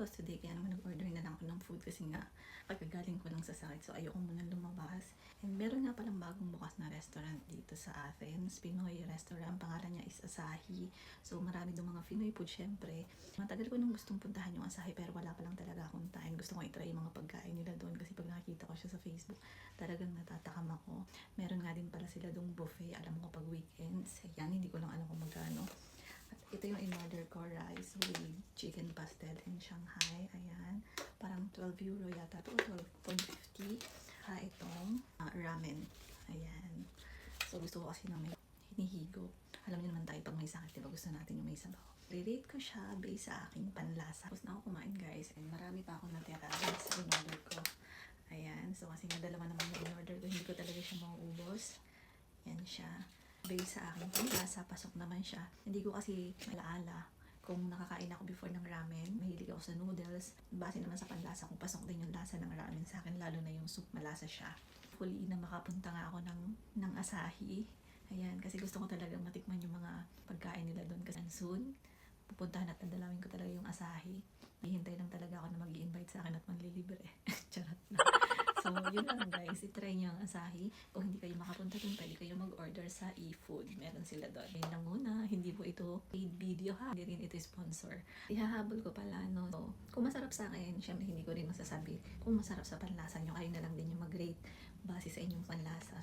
lalabas today, kaya naman nag-order na lang ako ng food kasi nga pagkagaling ko lang sa sakit, so ayoko muna lumabas. And meron nga palang bagong bukas na restaurant dito sa Athens, Pinoy restaurant, pangalan niya is Asahi. So marami doon mga Pinoy food syempre. Matagal ko nung gustong puntahan yung Asahi pero wala pa lang talaga akong time. Gusto ko i-try yung mga pagkain nila doon kasi pag nakikita ko siya sa Facebook, talagang natatakam ako. Meron nga din pala sila doong buffet, alam ko pag weekends. Yan, hindi ko lang alam kung magkano. At ito yung in-order ko, rice with chicken pastel in Shanghai. Ayan, parang 12 euro yata ito, 12.50. Itong ramen. Ayan. So gusto ko kasi na may hinihigo. Alam niyo naman tayo pag may sakit, diba gusto natin yung may sabaw. Re-rate ko siya based sa aking panlasa. Tapos na ako kumain guys, and marami pa ako natira sa in-order ko. Ayan, so kasi nga dalawa naman yung in-order ko, hindi ko talaga siya mauubos. Yan siya. Based sa aking panlasa, pasok naman siya. Hindi ko kasi malaala kung nakakain ako before ng ramen. Mahilig ako sa noodles. Base naman sa panlasa, kung pasok din yung lasa ng ramen sa akin, lalo na yung soup, malasa siya. Huli na makapunta nga ako ng Asahi. Ayan, kasi gusto ko talaga matikman yung mga pagkain nila doon. Kasi soon, pupuntahan at nadalawin ko talaga yung Asahi. Hihintay lang talaga ako na mag-i-invite sa akin at manlilibre. Charot na. So, yun lang guys. I-try nyo ang Asahi. Kung hindi kayo makapunta dun, pwede kayo mag-order sa eFood. Meron sila doon. Yun lang muna. Hindi po ito paid video ha. Hindi rin ito sponsor. Ihahabol ko pala, no? So, kung masarap sa akin, syempre hindi ko rin masasabi. Kung masarap sa panlasa nyo, kayo na lang din yung mag-rate base sa inyong panlasa.